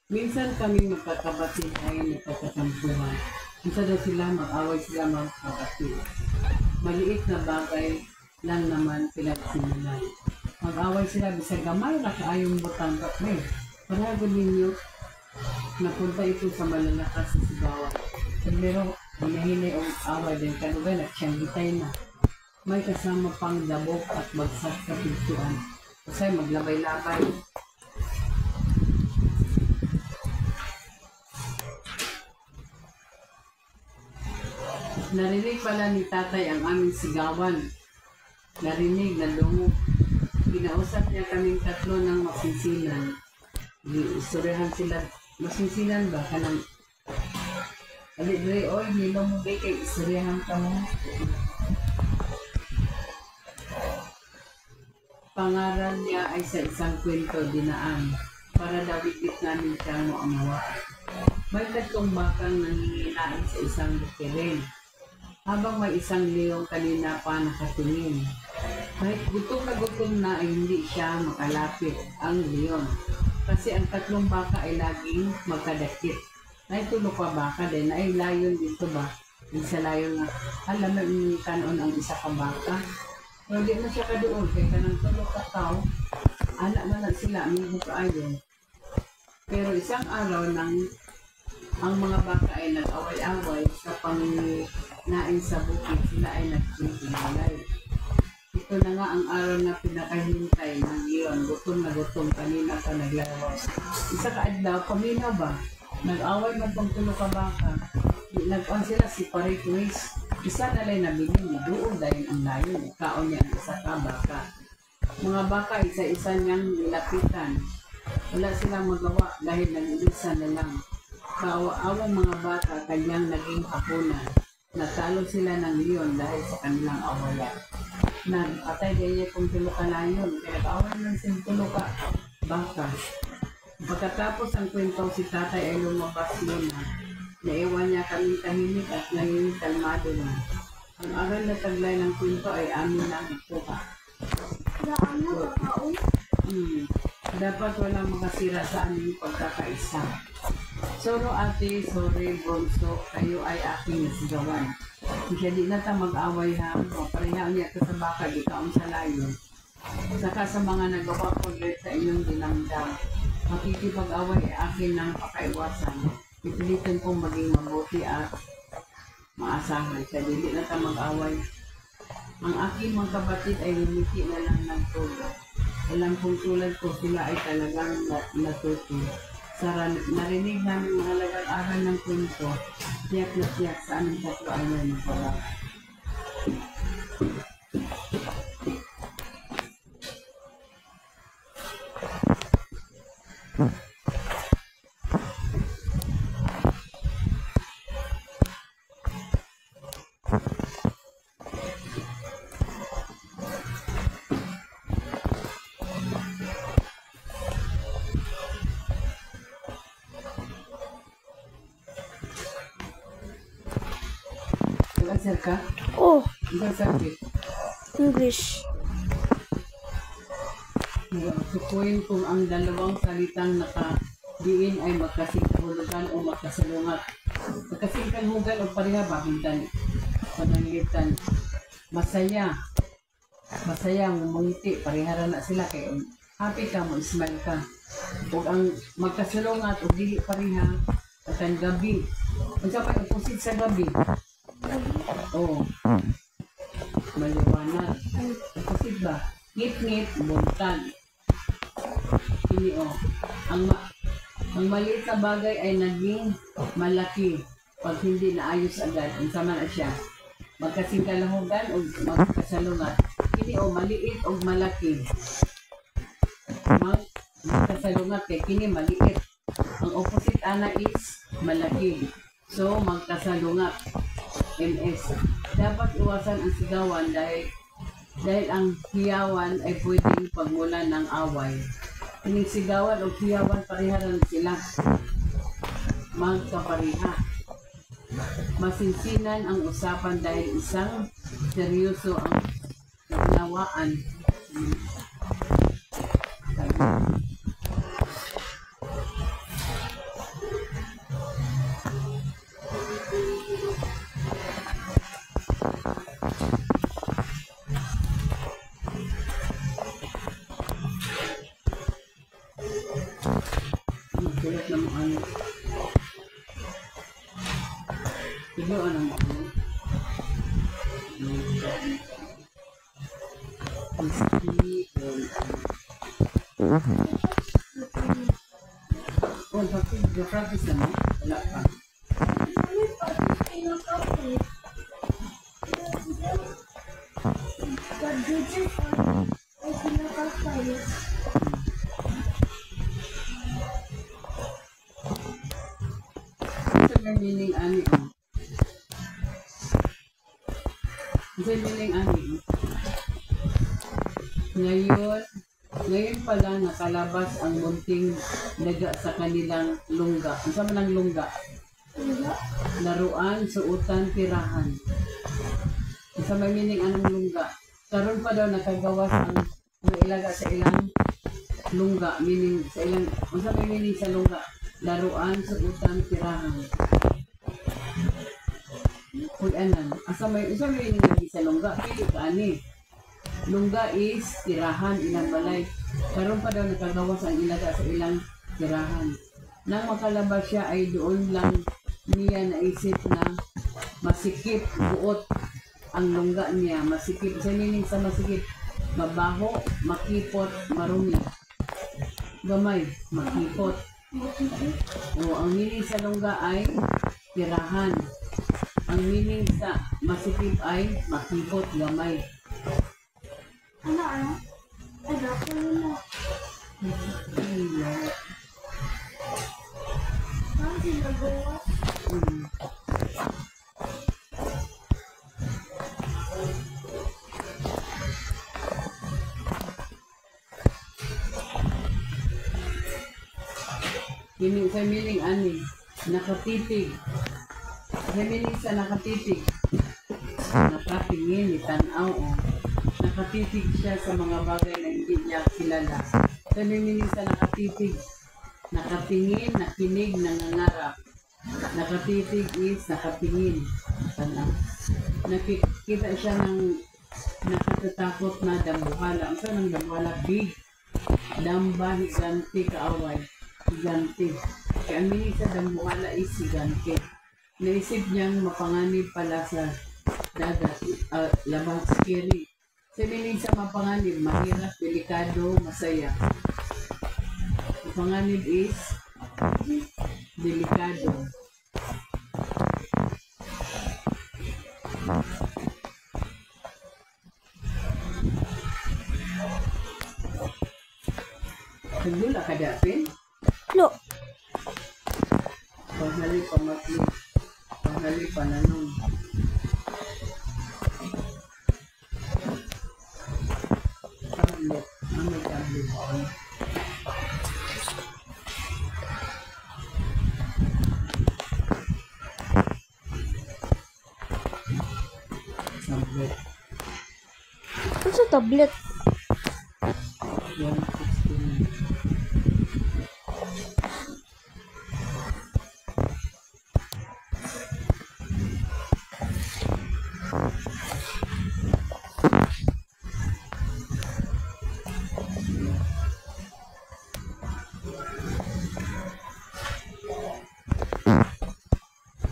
Minsan kami magkakapatid ay nagkakatampuhan. Isa daw sila, mag-away sila mga kapatid. Maliit na bagay lang naman pinagsimulan. Mag-away sila, bisag gamay na kaayong butang kapre. Panagod ninyo, napunta ito sa malalakas sa sigawan. Pero hinahinay o away din kanugan at siyang gitay na. May kasama pang dabok at bagsak sa pintuan. Kasi maglabay-labay. Narinig pala ni tatay ang aming sigawan. Narinig na lungo. Kinausap niya kaming tatlo ng masinsinan. Istoryahan sila. Masinsinan ba? Kanang alidre, oy, nilo mo ba kay istoryahan ka mo? Pangaral niya ay sa isang kwento dinaan para dawit namin siya mo amawa. May tatlong bakang nangingilain sa isang bukirin. Habang may isang leong kanina pa nakatingin. Kahit gutom na ay hindi siya makalapit ang leon. Kasi ang tatlong baka ay laging magkadakit. Naitulo pa baka din ay layon dito ba? Isa layon nga, alam mo yung kanon ang isa ka baka. Pero di na siya kadoon, kaya kanang tulo ka tao, anak man sila, may buka-ayon. Pero isang araw nang ang mga baka ay nag-away-away sa panginain sa bukid, sila ay nagsisimulay. Ito na nga ang araw na pinakahintay ng iyon. Gutom na gutom, kanina pa naglawas. Isa ka adlaw, paminaw ba? Nag-away man pang tulo ka baka. Nag-on sila si Parit Ways. Isa na lang nabili, doon dahil ang layon. Kaon niya ang isa ka baka. Mga baka, isa-isa niyang nilapitan. Wala silang magawa dahil nag-isa na lang. Kaawa-awang mga bata, kanyang naging hapunan. Natalo sila ng leon dahil sa kanilang awayan. Nagpatay ganyan kung tulo ka layon, kaya kaaway ng sintulo ka baka. Pagkatapos ang kwento, si tatay ay lumabas muna. Naiwan niya kaming tahimik at naging kalmado na. Ang aral na taglay ng kwento ay amin na ikuha. Dapat walang makasira sa aming pagkakaisa. Soro ate, sorry Bronso, kayo ay aking nasigawan. Kasi di na ta mag-away ha, pareha niya ka sa baka, di kaon sa layo. Saka sa mga nagawa ko sa inyong dinamdam, makikipag-away ay akin ng pakaiwasan. Pipilitin kong maging mabuti at maasahan. Kaya di na ta mag-away. Ang aking mga kapatid ay lumiti na lang ng tulad. Alam kong tulad ko, sila ay talagang natuto. Narinig namin mahalagang aral ng kwento, tiyak na tiyak sa aming tatlo ay may napala. Nag-answer ka? Oh, Nag-answer English. Sukuin kung ang dalawang salitang nakadiin ay magkasingkahulugan o magkasalungat. Magkasingkahulugan o pareha bahintan. Pananglitan. Masaya. Masaya, ngumungiti. Parehara na sila kayo. Happy ka mo, smile ka. O ang magkasalungat o dili pareha at ang gabi. Ang kapag opposite sa gabi. Oo. Maliwanag. Opposite ba? Ngit-ngit, buntag. Ini ang maliit na bagay ay naging malaki pag hindi naayos agad. Ang sama na siya. Magkasingkalahugan o magkasalungat. Ini maliit o malaki. Magkasalungat kay kini maliit. Ang opposite ana is malaki. So magkasalungat. MS. Dapat iwasan ang sigawan dahil ang hiyawan ay pwedeng pagmulan ng away. Kining sigawan o hiyawan pareharan sila. Magkapareha. Masinsinan ang usapan dahil isang seryoso ang naunawaan. Sulat na mo ano. Tiglo ano mo ano. Oh, practice na mo? Wala pa. Sa meaning ani oh. Sa meaning ani oh. Ngayon pala nakalabas ang munting daga sa kanilang lungga. Ang sama ng lungga? Laruan, suutan, tirahan. Ang sama meaning anong lungga? Karon pa daw nakagawas ang ilaga sa ilang lungga. Meaning sa ilang, ang sama meaning sa lungga? Laruan, suutan, tirahan. Kung anan, asa may meaning lagi sa lungga? Pili ka ani. Lungga is tirahan, ilang balay. Karon pa daw nakagawas ang ilaga sa ilang tirahan. Nang makalabas siya ay doon lang niya naisip na masikip, buot ang lungga niya. Masikip, sa meaning sa masikip, mabaho, makipot, marumi. Gamay, makipot. O, ang meaning sa lungga ay tirahan. Ang meaning sa masikip ay makipot, gamay. Ano? Ano ko nila? Saan ginagawa? Sa meaning ani, nakatitig. Sa meaning sa nakatitig, nakatingin, itanaw o. Nakatitig siya sa mga bagay na hindi niya kilala. Sa meaning sa nakatitig, nakatingin, nakinig, nangangarap. Nakatitig is nakatingin. Nakikita siya ng nakatatakot na dambuhala. Ang saan ng dambuhala? Big. Damba, higanti, kaaway. Higanti. Kaya ang meaning sa dambuhala is higanti. Naisip niyang mapanganib pala sa dagat. Labang scary. Sa meaning sa mapanganib, mahirap, delikado, masaya. Mapanganib is delikado. Nagdula ka dapin? Lo. Panghali pa matli. Panghali pa nanong. Tablet. Ang may tablet ko. Tablet. Ano sa tablet? 116.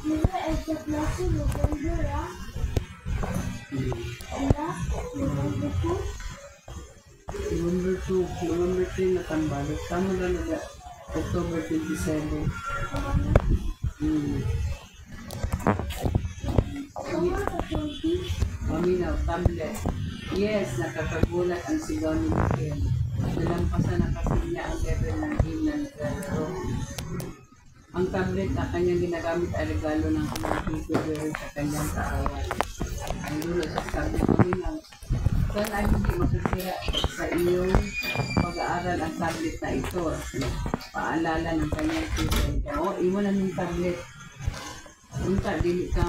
Nila sa klase November ah. Nila November 2. November 3 natambalo. Tama na na October 27. Tama sa 20. Paminaw, tablet. Yes, nakakagulat ang sigaw ni Mikel. Nalampasan na kasi niya ang level ng game na naglalaro. Ang tablet na kanyang ginagamit ay regalo ng kanyang tutor sa kanyang kaaway. Ang dulo sa sabi ko nilang, sana ay hindi makasira sa iyong pag-aaral ang tablet na ito. Paalala ng kanyang tutor. O, iwanan ng tablet. Unta, dili ka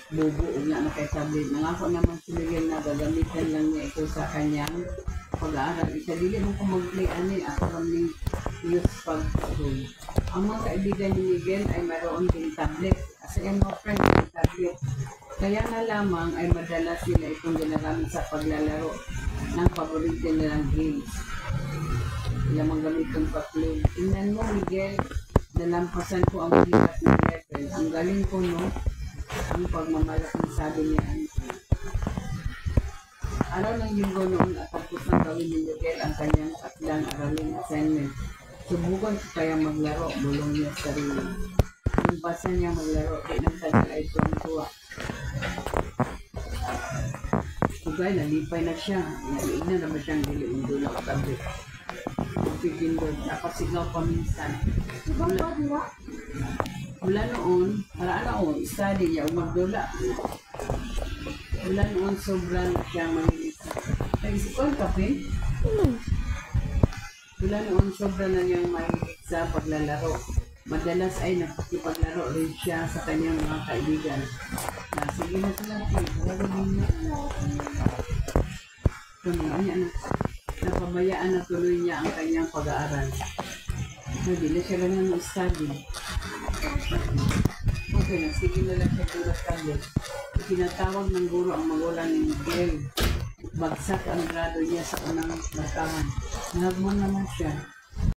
bubo na kay tablet. Nangako naman si Miguel na gagamitan lang niya ito sa kanyang pag-aaral. Isa dili mo kung mag-play ani ako kaming use pag-school. Ang mga kaibigan ni Miguel ay mayroon din tablet. Kasi ang mga friend ng tablet. Kaya nga lamang ay madalas nila itong ginagamit sa paglalaro ng paborito nilang games. ilang mga gamitong pa-clean. Tingnan mo, Miguel, nalampasan ko ang bigat ng level. Ang galing ko, no? Ang pagmamalaking sabi niya. Araw ng linggo noon at tapos na gawin ni Miguel ang kanyang takdang aralin assignment. Subukan ko kaya maglaro, bulong niya sa sarili. Nung basa niya maglaro, di nang tagal ay tuwang-tuwa. Tugay, nalipay na siya. Naliig na naman siyang dili-undula o tabi. Pagpipindod, napasigaw pa minsan. Mula noon, study niya o magdula. Mula noon, sobrang siyang manilisa. Nag-isip ko ang kape? Mula noon, sobrang na niyang mahilig sa paglalaro. Madalas ay nakikipaglaro rin siya sa kanyang mga kaibigan. Sige na sila, gagawin niya. Napabayaan na tuloy niya ang kanyang pag-aaral. Hindi na siya ganyan mag-study. Okay na, sige na lang siya study. Tinatawag ng guro ang magulang ni Miguel. Bagsak ang grado niya sa unang markahan. Nagman naman siya.